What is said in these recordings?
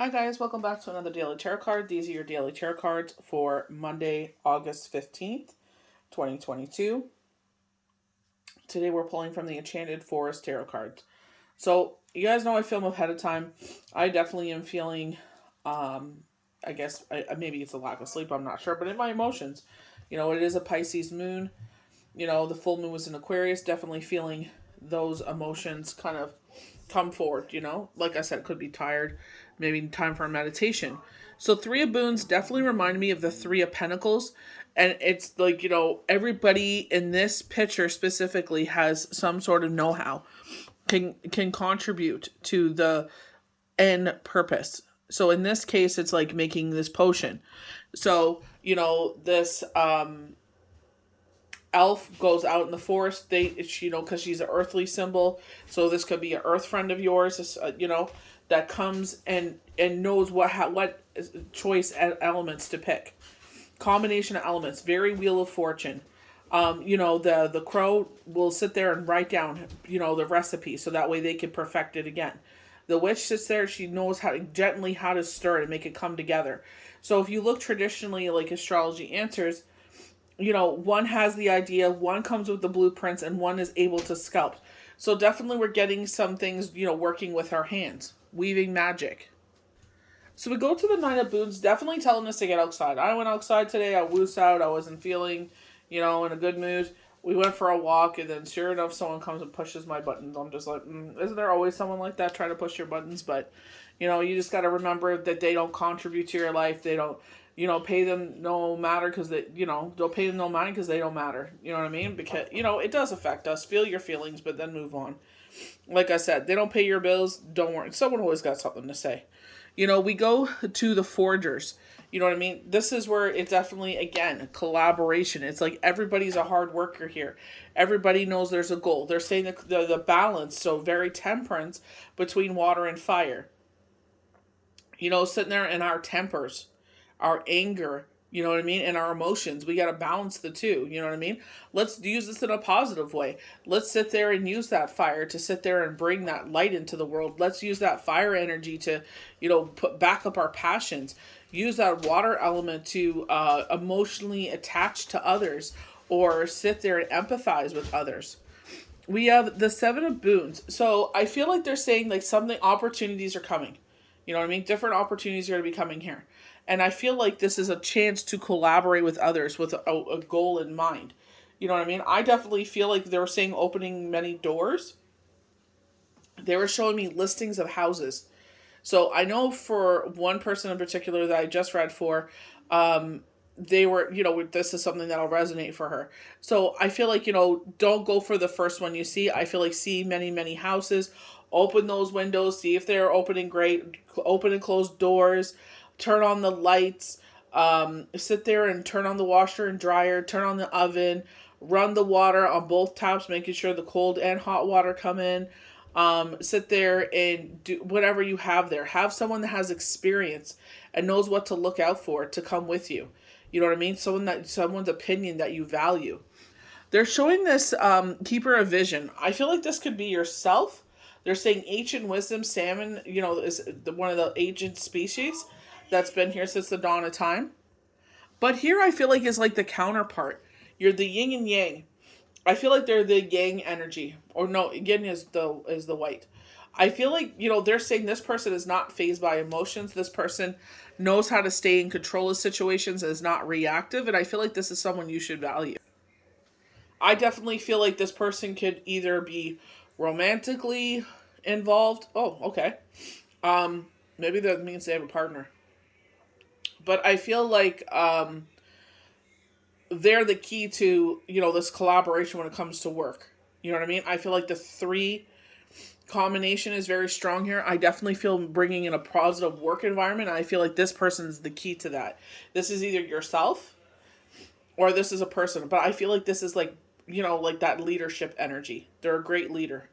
Hi guys, welcome back to another daily tarot card. These are your daily tarot cards for Monday, August 15th, 2022. Today we're pulling from the Enchanted Forest tarot cards. So, you guys know I film ahead of time. I definitely am feeling, I guess, maybe it's a lack of sleep, I'm not sure, but in my emotions. It is a Pisces moon. The full moon was in Aquarius, definitely feeling those emotions kind of come forward. Like I said, it could be tired, maybe time for a meditation. So Three of Boons definitely remind me of the Three of Pentacles. And it's like, everybody in this picture specifically has some sort of know-how, can contribute to the end purpose. So in this case, it's like making this potion. So, this elf goes out in the forest. Because she's an earthly symbol. So this could be an earth friend of yours, that comes and knows what choice elements to pick. Combination of elements, very Wheel of Fortune. The crow will sit there and write down, the recipe, so that way they can perfect it again. The witch sits there, she knows how to stir it and make it come together. So if you look traditionally like astrology answers, one has the idea, one comes with the blueprints, and one is able to sculpt. So definitely we're getting some things, working with our hands, weaving magic. So we go to the Nine of Boons, definitely telling us to get outside. I went outside today, I woosed out, I wasn't feeling, in a good mood. We went for a walk, and then sure enough, someone comes and pushes my buttons. I'm just like, isn't there always someone like that trying to push your buttons? But, you just got to remember that they don't contribute to your life. They don't, pay them no matter because they'll pay them no money because they don't matter. You know what I mean? Because, it does affect us. Feel your feelings, but then move on. Like I said, they don't pay your bills. Don't worry. Someone always got something to say. We go to the forgers. You know what I mean? This is where it's definitely, again, collaboration. It's like everybody's a hard worker here. Everybody knows there's a goal. They're saying the balance, so very temperance between water and fire. Sitting there in our tempers, our anger, you know what I mean? And our emotions. We got to balance the two. You know what I mean? Let's use this in a positive way. Let's sit there and use that fire to sit there and bring that light into the world. Let's use that fire energy to, put back up our passions. Use that water element to emotionally attach to others or sit there and empathize with others. We have the Seven of Boons. So I feel like they're saying like opportunities are coming. You know what I mean? Different opportunities are going to be coming here. And I feel like this is a chance to collaborate with others with a goal in mind. You know what I mean? I definitely feel like they were saying opening many doors. They were showing me listings of houses. So I know for one person in particular that I just read for, they were, this is something that'll resonate for her. So I feel like, don't go for the first one you see. I feel like see many, many houses, open those windows, see if they're opening great, open and close doors, turn on the lights, sit there and turn on the washer and dryer, turn on the oven, run the water on both taps, making sure the cold and hot water come in. Sit there and do whatever you have there. Have someone that has experience and knows what to look out for to come with you. You know what I mean? Someone's opinion that you value. They're showing this keeper of vision. I feel like this could be yourself. They're saying ancient wisdom, salmon, is one of the ancient species that's been here since the dawn of time. But here I feel like is like the counterpart. You're the yin and yang. I feel like they're the yang energy. Or no, yin is the white. I feel like, they're saying this person is not fazed by emotions. This person knows how to stay in control of situations and is not reactive. And I feel like this is someone you should value. I definitely feel like this person could either be romantically involved. Oh, okay. Maybe that means they have a partner. But I feel like they're the key to, this collaboration when it comes to work. You know what I mean? I feel like the three combination is very strong here. I definitely feel bringing in a positive work environment. I feel like this person is the key to that. This is either yourself or this is a person. But I feel like this is like, like that leadership energy. They're a great leader.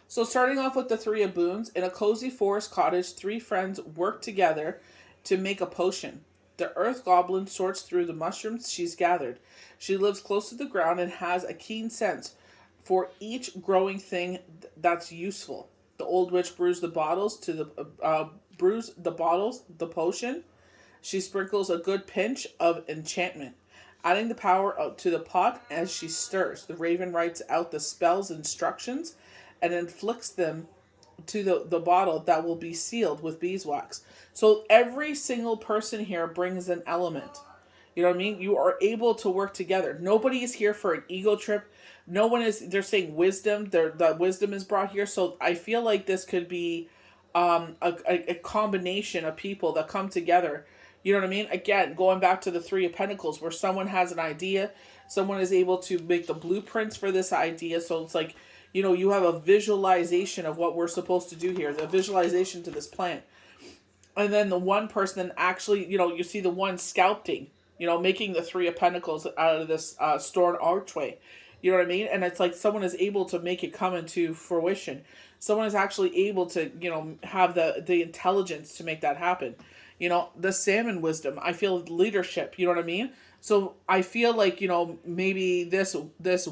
So starting off with the Three of Boons, in a cozy forest cottage, three friends work together to make a potion. The earth goblin sorts through the mushrooms she's gathered. She lives close to the ground and has a keen sense for each growing thing that's useful. The old witch brews the bottles to brews the bottles, the potion. She sprinkles a good pinch of enchantment, adding the power up to the pot as she stirs. The raven writes out the spell's instructions and inflicts them to the bottle that will be sealed with beeswax. So every single person here brings an element. You know what I mean? You are able to work together. Nobody is here for an ego trip. No one is, they're saying wisdom. The wisdom is brought here. So I feel like this could be a combination of people that come together. You know what I mean? Again, going back to the Three of Pentacles, where someone has an idea, someone is able to make the blueprints for this idea. So it's like, you know, you have a visualization of what we're supposed to do here, the visualization to this plan. And then the one person actually, you know, you see the one sculpting, you know, making the Three of Pentacles out of this stone archway. You know what I mean? And it's like someone is able to make it come into fruition. Someone is actually able to, you know, have the intelligence to make that happen. You know, the salmon wisdom. I feel leadership. You know what I mean? So I feel like, you know, maybe this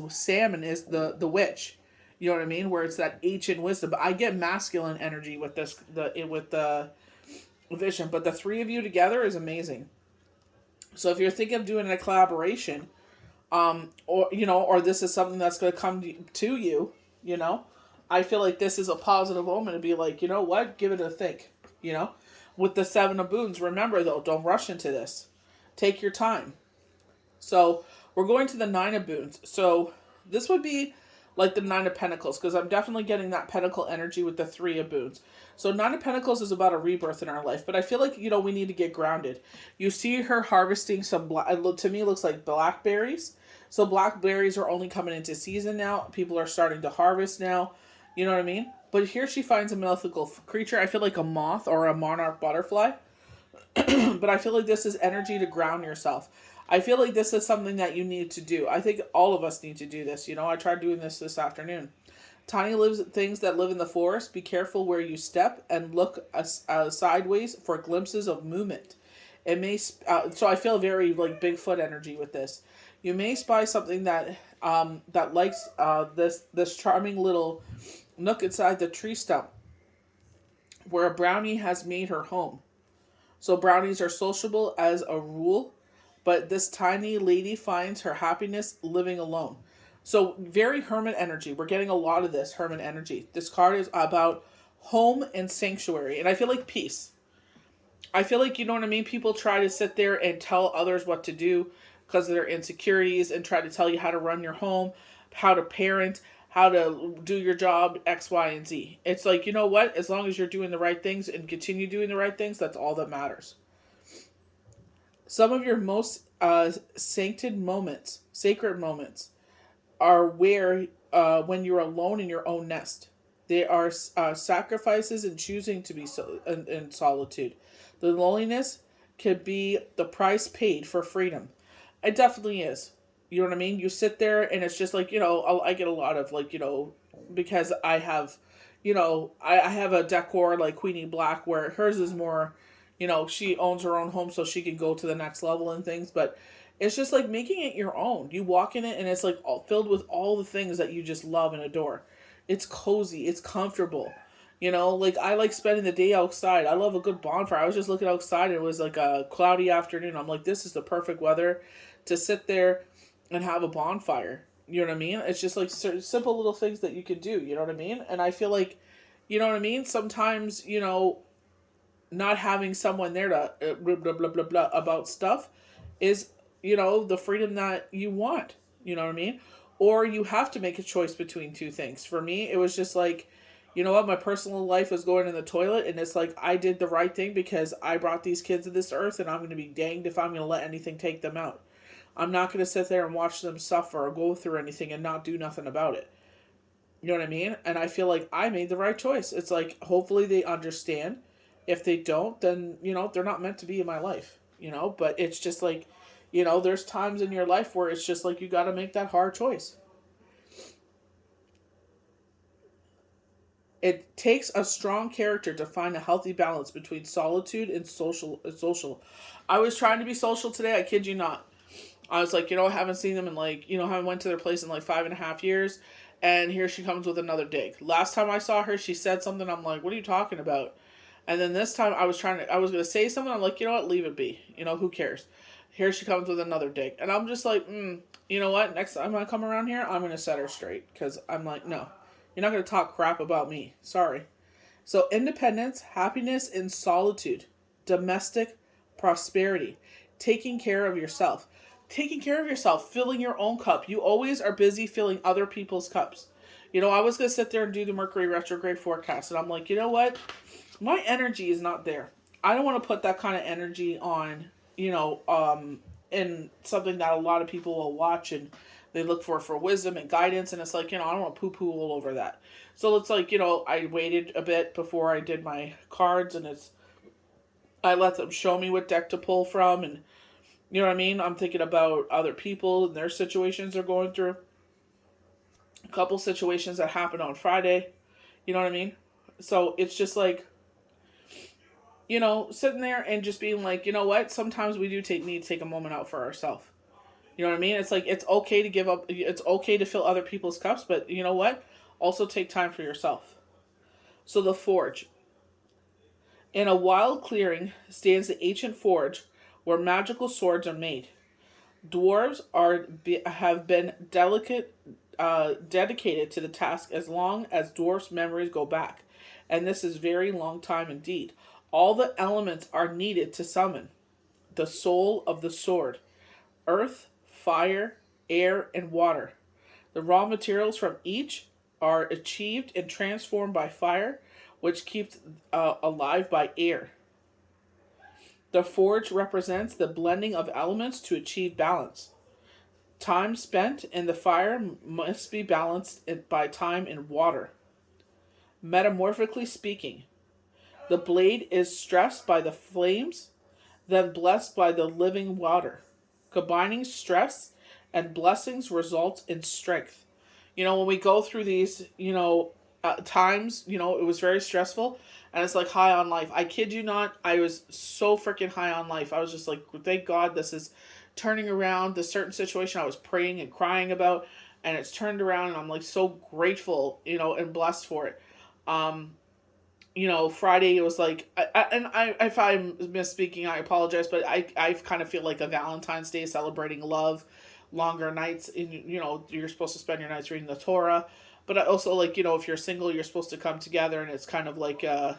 salmon is the witch. You know what I mean? Where it's that ancient wisdom. But I get masculine energy with this with the vision. But the three of you together is amazing. So if you're thinking of doing a collaboration, or you know, or this is something that's going to come to you, you know, I feel like this is a positive omen to be like, you know what, give it a think, you know. With the Seven of Boons, remember though, don't rush into this. Take your time. So we're going to the Nine of Boons. So this would be like the Nine of Pentacles, because I'm definitely getting that Pentacle energy with the Three of Boons. So Nine of Pentacles is about a rebirth in our life, but I feel like, you know, we need to get grounded. You see her harvesting some, to me it looks like blackberries. So blackberries are only coming into season now. People are starting to harvest now. You know what I mean? But here she finds a mythical creature. I feel like a moth or a monarch butterfly. But I feel like this is energy to ground yourself. I feel like this is something that you need to do. I think all of us need to do this. You know, I tried doing this afternoon. Tiny things that live in the forest. Be careful where you step and look sideways for glimpses of movement. It may so I feel very like Bigfoot energy with this. You may spy something that that likes this charming little nook inside the tree stump where a brownie has made her home. So brownies are sociable as a rule, but this tiny lady finds her happiness living alone. So very hermit energy. We're getting a lot of this hermit energy. This card is about home and sanctuary, and I feel like peace. I feel like, you know what I mean? People try to sit there and tell others what to do because of their insecurities and try to tell you how to run your home, how to parent, how to do your job, X, Y, and Z. It's like, you know what? As long as you're doing the right things and continue doing the right things, that's all that matters. Some of your most sacred moments are where when you're alone in your own nest. They are sacrifices in choosing to be in solitude. The loneliness could be the price paid for freedom. It definitely is. You know what I mean? You sit there and it's just like, you know, I get a lot of like, you know, because I have, you know, I have a decor like Queenie Black where hers is more, you know, she owns her own home so she can go to the next level and things. But it's just like making it your own. You walk in it and it's like all filled with all the things that you just love and adore. It's cozy. It's comfortable. You know, like I like spending the day outside. I love a good bonfire. I was just looking outside and it was like a cloudy afternoon. I'm like, this is the perfect weather to sit there and have a bonfire. You know what I mean? It's just like simple little things that you can do. You know what I mean? And I feel like, you know what I mean? Sometimes, you know, not having someone there to blah, blah, blah, blah, blah about stuff is, you know, the freedom that you want. You know what I mean? Or you have to make a choice between two things. For me, it was just like, you know what? My personal life was going in the toilet, and it's like I did the right thing because I brought these kids to this earth, and I'm going to be danged if I'm going to let anything take them out. I'm not going to sit there and watch them suffer or go through anything and not do nothing about it. You know what I mean? And I feel like I made the right choice. It's like, hopefully they understand. If they don't, then, you know, they're not meant to be in my life, you know? But it's just like, you know, there's times in your life where it's just like you got to make that hard choice. It takes a strong character to find a healthy balance between solitude and social. I was trying to be social today. I kid you not. I was like, you know, I haven't seen them in like, you know, I haven't went to their place in like 5.5 years. And here she comes with another dig. Last time I saw her, she said something. I'm like, what are you talking about? And then this time I was going to say something. I'm like, you know what? Leave it be. Who cares? Here she comes with another dig. And I'm just like, you know what? Next time I come around here, I'm going to set her straight. Because I'm like, no, you're not going to talk crap about me. Sorry. So independence, happiness in solitude, domestic prosperity, taking care of yourself. Taking care of yourself, filling your own cup. You always are busy filling other people's cups. I was going to sit there and do the Mercury retrograde forecast. And I'm like, you know what? My energy is not there. I don't want to put that kind of energy on, in something that a lot of people will watch and they look for wisdom and guidance. And it's like, I don't want to poo-poo all over that. So it's like, I waited a bit before I did my cards, and I let them show me what deck to pull from, and you know what I mean? I'm thinking about other people and their situations they're going through. A couple situations that happened on Friday. You know what I mean? So it's just like, sitting there and just being like, you know what? Sometimes we do need to take a moment out for ourselves. You know what I mean? It's like, it's okay to give up. It's okay to fill other people's cups, but you know what? Also take time for yourself. So the forge. In a wild clearing stands the ancient forge where magical swords are made. Dwarves have been dedicated to the task as long as dwarves' memories go back, and this is very long time indeed. All the elements are needed to summon the soul of the sword: earth, fire, air, and water. The raw materials from each are achieved and transformed by fire, which keeps alive by air. The forge represents the blending of elements to achieve balance. Time spent in the fire must be balanced by time in water. Metamorphically speaking, the blade is stressed by the flames, then blessed by the living water. Combining stress and blessings results in strength. When we go through these, times, it was very stressful, and it's like high on life. I kid you not, I was so freaking high on life. I was just like, thank God this is turning around. The certain situation I was praying and crying about, and it's turned around, and I'm like so grateful, and blessed for it. Friday it was like, if I'm misspeaking, I apologize, but I kind of feel like a Valentine's Day celebrating love, longer nights. You're supposed to spend your nights reading the Torah, but I also like, if you're single, you're supposed to come together, and it's kind of like a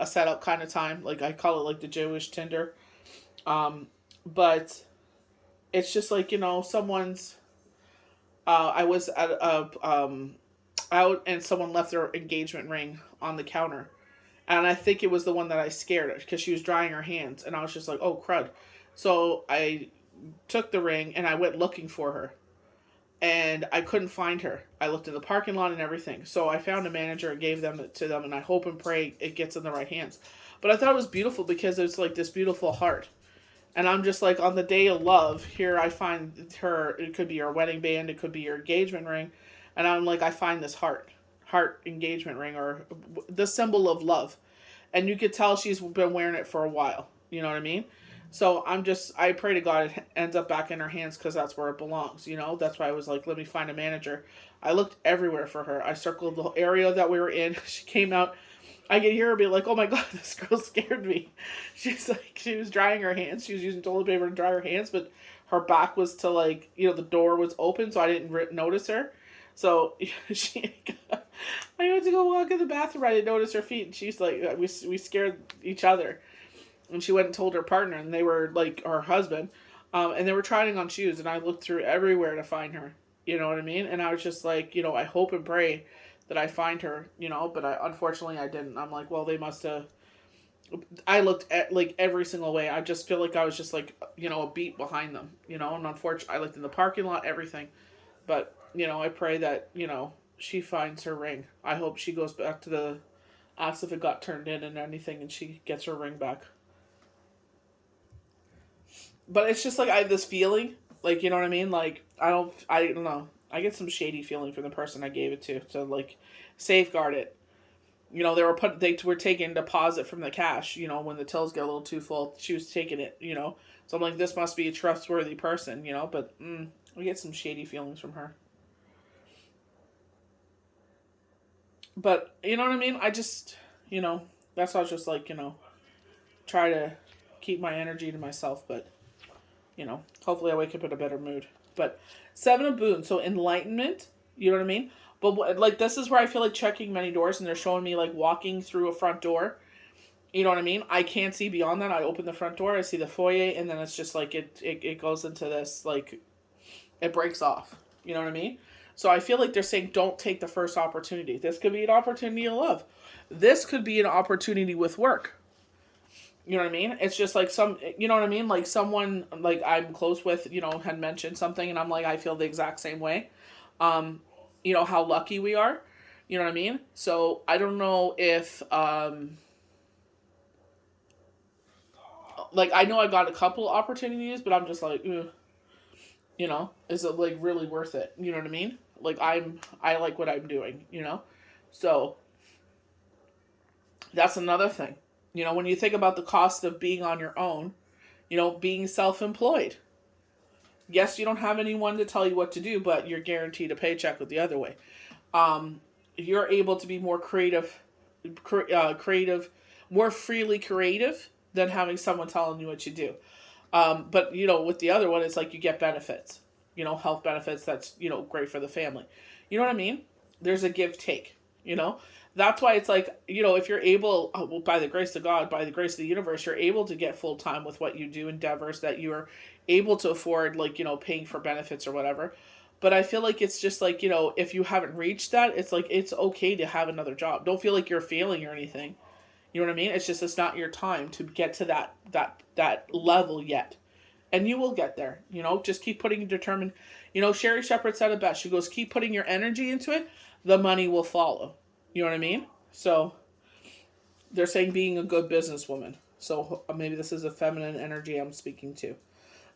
setup kind of time. Like I call it like the Jewish Tinder, but it's just like someone's. I was at out, and someone left their engagement ring on the counter. And I think it was the one that I scared because she was drying her hands. And I was just like, oh, crud. So I took the ring and I went looking for her. And I couldn't find her. I looked in the parking lot and everything. So I found a manager and gave them to them. And I hope and pray it gets in the right hands. But I thought it was beautiful because it's like this beautiful heart. And I'm just like, on the day of love, here I find her. It could be your wedding band. It could be your engagement ring. And I'm like, I find this heart engagement ring, or the symbol of love. And you could tell she's been wearing it for a while. You know what I mean? So I pray to God it ends up back in her hands, because that's where it belongs. That's why I was like, let me find a manager. I looked everywhere for her. I circled the whole area that we were in. She came out. I could hear her be like, oh my God, this girl scared me. She's like, she was drying her hands. She was using toilet paper to dry her hands, but her back was to like, the door was open, so I didn't notice her. So I went to go walk in the bathroom. I didn't notice her feet. And she's like, we scared each other. And she went and told her partner, and they were like, her husband, and they were trying on shoes. And I looked through everywhere to find her. You know what I mean? And I was just like, I hope and pray that I find her, but unfortunately I didn't. I'm like, well, they must have. I looked at like every single way. I just feel like I was just like, a beat behind them, and unfortunately I looked in the parking lot, everything. But, I pray that, she finds her ring. I hope she goes back to asks if it got turned in and anything, and she gets her ring back. But it's just like, I have this feeling, like, you know what I mean? Like, I don't know. I get some shady feeling from the person I gave it to like, safeguard it. They were taking deposit from the cash, when the tills get a little too full, she was taking it, So I'm like, this must be a trustworthy person, but, I get some shady feelings from her. But you know what I mean? I just, that's why I was just like, try to keep my energy to myself. But, hopefully I wake up in a better mood. But Seven of Boons, so enlightenment, you know what I mean? But like, this is where I feel like checking many doors, and they're showing me like walking through a front door. You know what I mean? I can't see beyond that. I open the front door, I see the foyer, and then it's just like it goes into this, like, it breaks off. You know what I mean? So I feel like they're saying don't take the first opportunity. This could be an opportunity of love. This could be an opportunity with work. You know what I mean? It's just like you know what I mean? Like someone like I'm close with, had mentioned something, and I'm like, I feel the exact same way. How lucky we are. You know what I mean? So I don't know if, like, I know I got a couple opportunities, but I'm just like, ugh. Is it like really worth it? You know what I mean? Like I like what I'm doing, So that's another thing. When you think about the cost of being on your own, being self-employed. Yes, you don't have anyone to tell you what to do, but you're guaranteed a paycheck with the other way. You're able to be more creative, more freely creative than having someone telling you what you do. But, with the other one, it's like you get benefits, health benefits. That's, great for the family. You know what I mean? There's a give take, That's why it's like, if you're able, well, by the grace of God, by the grace of the universe, you're able to get full time with what you do, endeavors that you're able to afford, like, paying for benefits or whatever. But I feel like it's just like, if you haven't reached that, it's like, it's okay to have another job. Don't feel like you're failing or anything. You know what I mean? It's just, it's not your time to get to that level yet. And you will get there, just keep putting determined, Sherry Shepherd said it best. She goes, keep putting your energy into it. The money will follow. You know what I mean? So they're saying being a good businesswoman. So maybe this is a feminine energy I'm speaking to.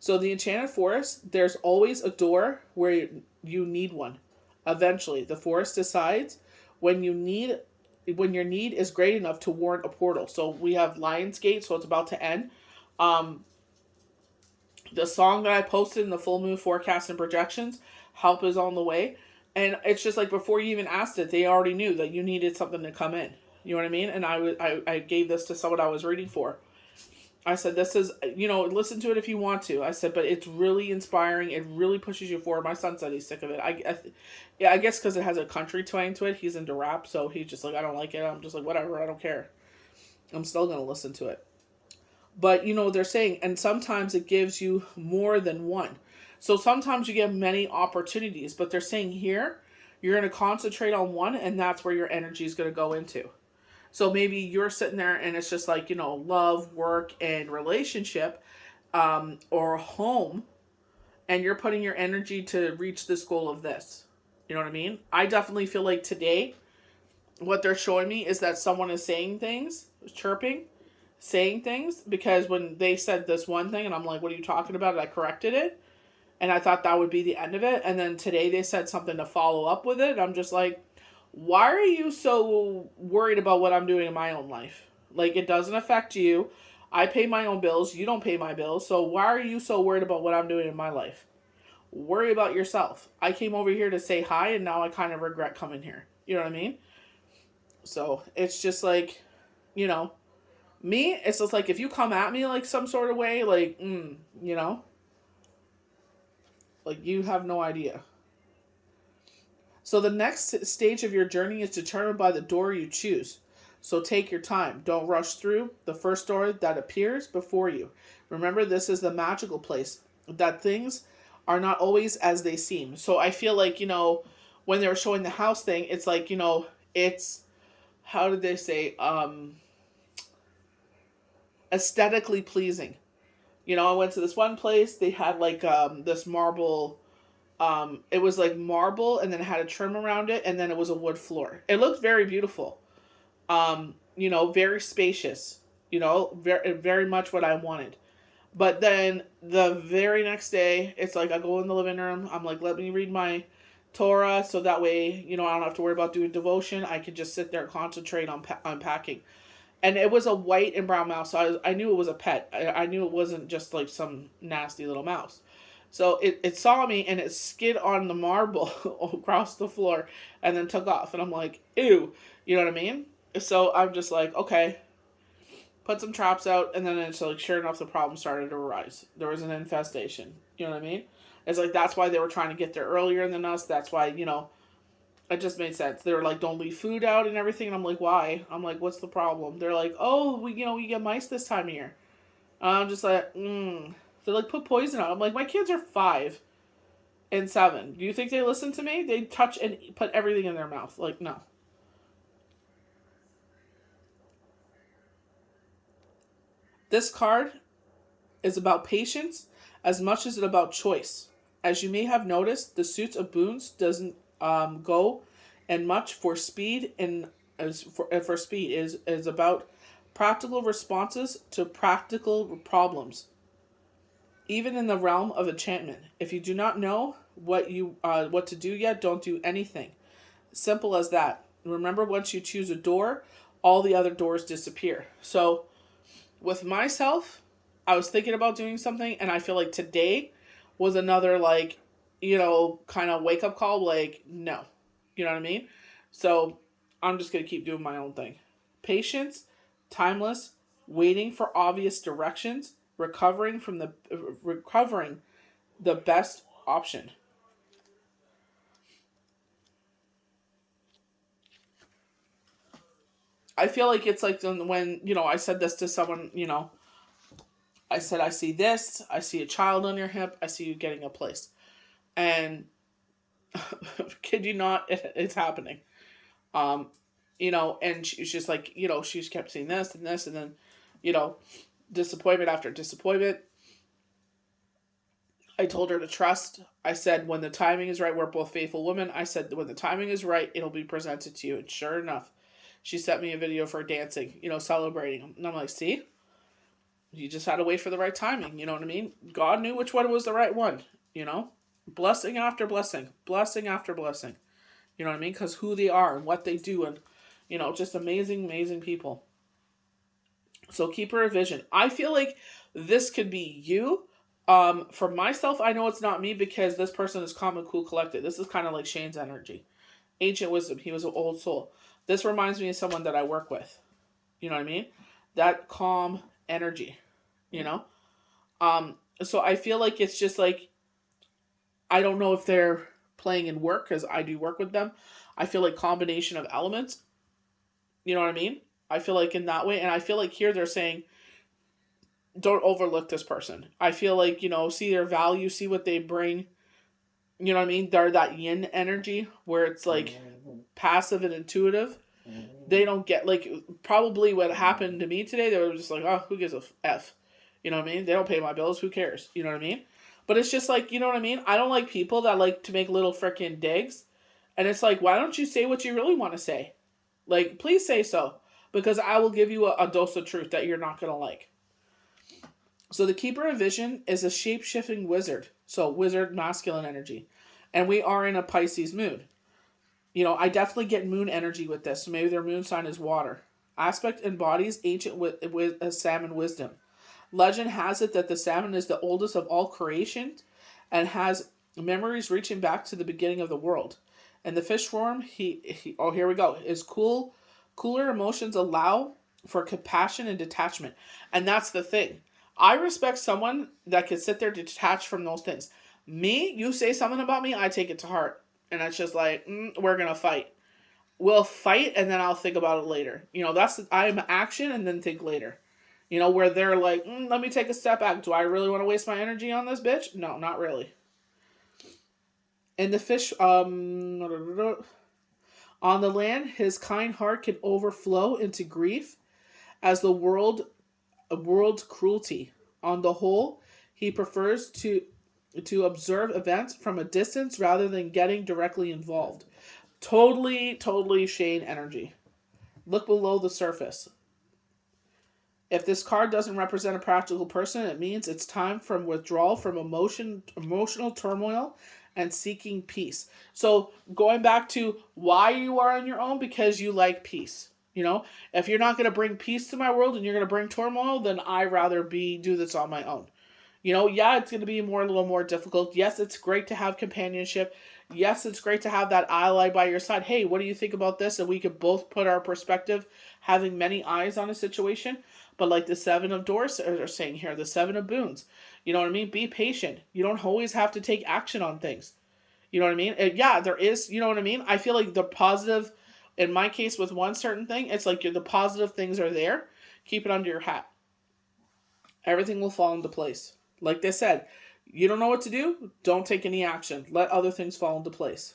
So the Enchanted Forest, there's always a door where you need one. Eventually, the forest decides when your need is great enough to warrant a portal. So we have Lionsgate, so it's about to end. The song that I posted in the full moon forecast and projections, help is on the way. And it's just like before you even asked it, they already knew that you needed something to come in. You know what I mean? And I gave this to someone I was reading for. I said, this is, listen to it if you want to. I said, but it's really inspiring. It really pushes you forward. My son said he's sick of it. I guess because it has a country twang to it. He's into rap, so he's just like, I don't like it. I'm just like, whatever, I don't care. I'm still going to listen to it. But, they're saying, and sometimes it gives you more than one. So sometimes you get many opportunities, but they're saying here, you're going to concentrate on one, and that's where your energy is going to go into. So maybe you're sitting there and it's just like, love, work, and relationship, or home, and you're putting your energy to reach this goal of this. You know what I mean? I definitely feel like today, what they're showing me is that someone is saying things, chirping, saying things, because when they said this one thing and I'm like, what are you talking about? And I corrected it. And I thought that would be the end of it. And then today they said something to follow up with it. I'm just like, why are you so worried about what I'm doing in my own life? Like, it doesn't affect you. I pay my own bills. You don't pay my bills. So why are you so worried about what I'm doing in my life? Worry about yourself. I came over here to say hi, and now I kind of regret coming here. You know what I mean? So it's just like, me, it's just like, if you come at me like some sort of way, like, like, you have no idea. So the next stage of your journey is determined by the door you choose. So take your time. Don't rush through the first door that appears before you. Remember, this is the magical place, that things are not always as they seem. So I feel like, when they were showing the house thing, it's like, it's, how did they say, aesthetically pleasing. I went to this one place, they had like this marble, it was like marble, and then it had a trim around it, and then it was a wood floor. It looked very beautiful. Very spacious, very, very much what I wanted. But then the very next day, it's like I go in the living room, I'm like, let me read my Torah, so that way, I don't have to worry about doing devotion. I can just sit there and concentrate on unpacking. And it was a white and brown mouse, so I knew it was a pet. I knew it wasn't just like some nasty little mouse. So it saw me and it skid on the marble across the floor and then took off. And I'm like, ew. You know what I mean? So I'm just like, okay, put some traps out. And then it's like, sure enough, the problem started to arise. There was an infestation. You know what I mean? It's like, that's why they were trying to get there earlier than us. That's why, it just made sense. They were like, don't leave food out and everything. And I'm like, why? I'm like, what's the problem? They're like, oh, we get mice this time of year. I'm just like, They're like, put poison out. I'm like, my kids are 5 and 7. Do you think they listen to me? They touch and put everything in their mouth. Like, no. This card is about patience as much as it about choice. As you may have noticed, the suits of boons doesn't go and much for speed and for speed is about practical responses to practical problems. Even in the realm of enchantment, if you do not know what to do yet, don't do anything. Simple as that. Remember, once you choose a door, all the other doors disappear. So, with myself, I was thinking about doing something, and I feel like today was another, like, kind of wake up call. Like, no. You know what I mean? So, I'm just going to keep doing my own thing. Patience, timeless, waiting for obvious directions, recovering the best option. I feel like it's like when, I said this to someone, I said, I see this, I see a child on your hip, I see you getting a place. And kid you not, it's happening. And she's just like, she's kept seeing this and this, and then, disappointment after disappointment. I told her to trust. I said, when the timing is right, we're both faithful women. I said, when the timing is right, it'll be presented to you. And sure enough, she sent me a video of her dancing, celebrating. And I'm like, see? You just had to wait for the right timing. You know what I mean? God knew which one was the right one, Blessing after blessing. Blessing after blessing. You know what I mean? Because who they are and what they do and, just amazing, amazing people. So keep her a vision. I feel like this could be you. For myself, I know it's not me because this person is calm and cool, collected. This is kind of like Shane's energy. Ancient wisdom. He was an old soul. This reminds me of someone that I work with. You know what I mean? That calm energy, So I feel like it's just like, I don't know if they're playing in work because I do work with them. I feel like combination of elements. You know what I mean? I feel like in that way. And I feel like here they're saying, don't overlook this person. I feel like, see their value, see what they bring. You know what I mean? They're that yin energy where it's like passive and intuitive. They don't get, like, probably what happened to me today, they were just like, oh, who gives a F? You know what I mean? They don't pay my bills, who cares? You know what I mean? But it's just like, you know what I mean? I don't like people that like to make little freaking digs. And it's like, why don't you say what you really want to say? Like, please say so. Because I will give you a dose of truth that you're not going to like. So the Keeper of Vision is a shape-shifting wizard. So wizard, masculine energy. And we are in a Pisces moon. I definitely get moon energy with this. So maybe their moon sign is water. Aspect embodies ancient salmon wisdom. Legend has it that the salmon is the oldest of all creation and has memories reaching back to the beginning of the world. And the fish form, here we go, is cool. Cooler emotions allow for compassion and detachment. And that's the thing. I respect someone that can sit there detached from those things. Me, you say something about me, I take it to heart. And it's just like, we're going to fight. We'll fight and then I'll think about it later. I'm action and then think later. Where they're like, let me take a step back. Do I really want to waste my energy on this bitch? No, not really. And the fish, on the land, his kind heart can overflow into grief as the world's cruelty. On the whole, he prefers to observe events from a distance rather than getting directly involved. Totally Shane energy. Look below the surface. If this card doesn't represent a practical person, it means it's time for withdrawal from emotional turmoil and seeking peace. So going back to why you are on your own, because you like peace. If you're not going to bring peace to my world and you're going to bring turmoil, then I'd rather do this on my own. Yeah, it's going to be a little more difficult. Yes, it's great to have companionship. Yes, it's great to have that ally by your side. Hey, what do you think about this? And we could both put our perspective, having many eyes on a situation. But like the Seven of Doors are saying here, the Seven of Boons, you know what I mean? Be patient. You don't always have to take action on things. You know what I mean? Yeah, there is, you know what I mean? I feel like the positive, in my case with one certain thing, it's like the positive things are there. Keep it under your hat. Everything will fall into place. Like they said, you don't know what to do, don't take any action. Let other things fall into place.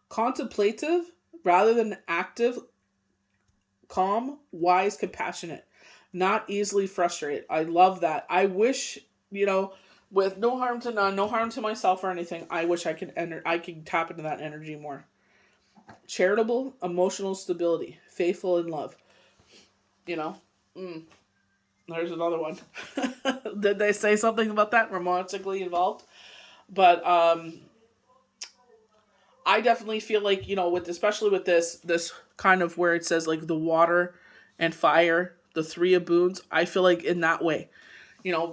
Contemplative rather than active, calm, wise, compassionate, not easily frustrated. I love that. I wish, with no harm to none, no harm to myself or anything, I wish I could tap into that energy more. Charitable, emotional stability, faithful in love. You know, mm, there's another one. Did they say something about that? Romantically involved, but I definitely feel like with especially with this kind of where it says like the water and fire, the three of boons. I feel like in that way,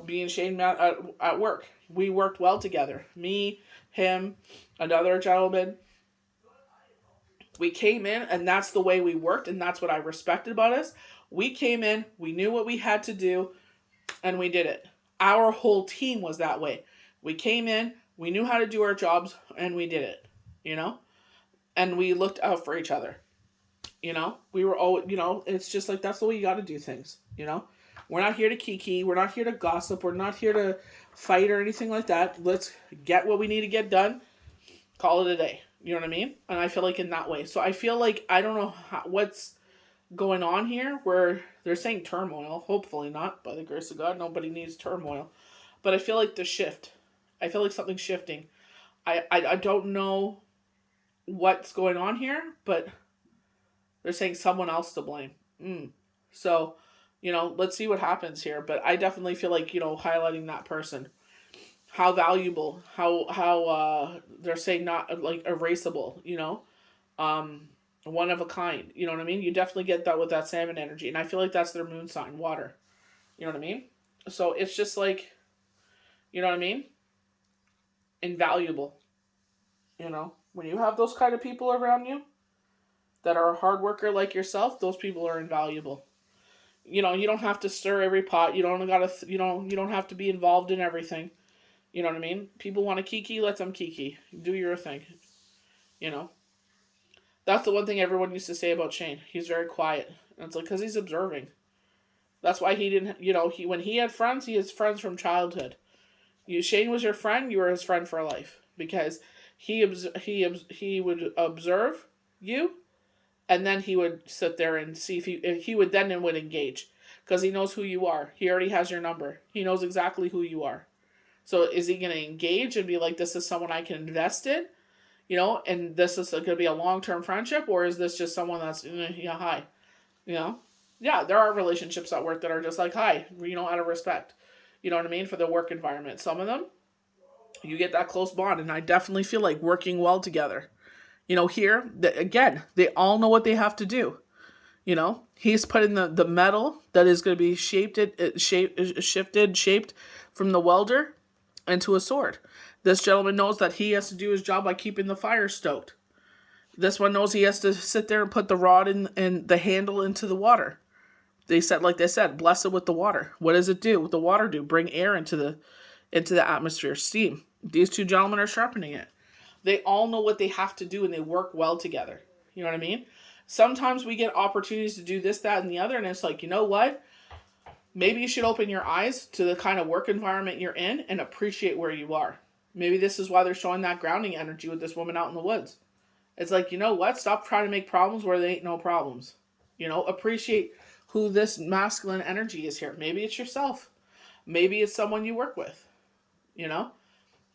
being Shane at work, we worked well together. Me, him, another gentleman. We came in, and that's the way we worked, and that's what I respected about us. We came in, we knew what we had to do, and we did it. Our whole team was that way. We came in, we knew how to do our jobs, and we did it. You know, and we looked out for each other. We were all, it's just like that's the way you got to do things. We're not here to kiki, we're not here to gossip, we're not here to fight or anything like that. Let's get what we need to get done, call it a day. You know what I mean? And I feel like in that way. So I feel like I don't know what's going on here where they're saying turmoil. Hopefully not, by the grace of God. Nobody needs turmoil. But I feel like the shift. I feel like something's shifting. I don't know what's going on here, but they're saying someone else to blame. So, let's see what happens here. But I definitely feel like, highlighting that person. How valuable, how they're saying not like erasable, one of a kind. You know what I mean? You definitely get that with that salmon energy. And I feel like that's their moon sign, water. You know what I mean? So it's just like, you know what I mean? Invaluable. When you have those kind of people around you that are a hard worker like yourself, those people are invaluable. You don't have to stir every pot. You don't have to be involved in everything. You know what I mean? People want to kiki, let them kiki. Do your thing. You know? That's the one thing everyone used to say about Shane. He's very quiet. And it's like, because he's observing. That's why he didn't, when he had friends, he has friends from childhood. Shane was your friend, you were his friend for life. Because he would observe you, and then he would sit there and see if he would then and would engage. Because he knows who you are. He already has your number. He knows exactly who you are. So is he going to engage and be like, this is someone I can invest in? And this is going to be a long-term friendship? Or is this just someone that's, yeah, hi? Yeah, there are relationships at work that are just like, hi, out of respect. You know what I mean? For the work environment. Some of them, you get that close bond. And I definitely feel like working well together. Here, again, they all know what they have to do. He's putting the metal that is going to be shaped from the welder into a sword. This gentleman knows that he has to do his job by keeping the fire stoked. This one knows he has to sit there and put the rod and the handle into the water. They said, bless it with the water. What does it do? What the water do? Bring air into the atmosphere, steam. These two gentlemen are sharpening it. They all know what they have to do and they work well together. You know what I mean? Sometimes we get opportunities to do this, that, and the other, and it's like, you know what? Maybe you should open your eyes to the kind of work environment you're in and appreciate where you are. Maybe this is why they're showing that grounding energy with this woman out in the woods. It's like, you know what? Stop trying to make problems where there ain't no problems. Appreciate who this masculine energy is here. Maybe it's yourself. Maybe it's someone you work with. You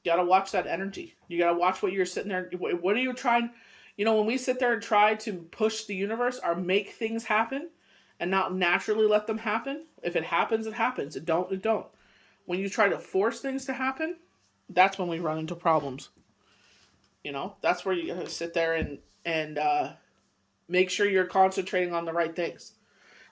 gotta watch that energy. You gotta watch what you're sitting there. What are you trying? When we sit there and try to push the universe or make things happen and not naturally let them happen, if it happens, it happens. It don't. When you try to force things to happen, that's when we run into problems. That's where you sit there and Make sure you're concentrating on the right things.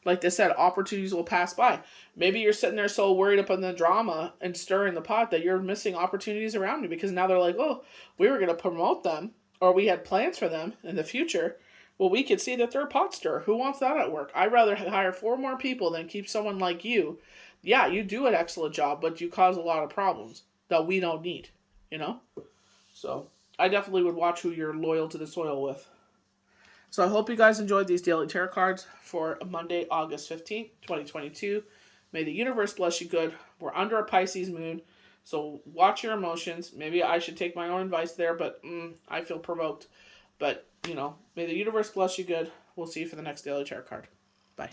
Like they said, opportunities will pass by. Maybe you're sitting there so worried up in the drama and stirring the pot that you're missing opportunities around you, because now they're like, oh, we were going to promote them, or we had plans for them in the future. Well, we could see that they're a pot stirrer. Who wants that at work? I'd rather hire 4 more people than keep someone like you. Yeah, you do an excellent job, but you cause a lot of problems that we don't need, you know? So I definitely would watch who you're loyal to the soil with. So I hope you guys enjoyed these daily tarot cards for Monday, August 15th, 2022. May the universe bless you good. We're under a Pisces moon, so watch your emotions. Maybe I should take my own advice there, but I feel provoked. But, may the universe bless you good. We'll see you for the next daily tarot card. Bye.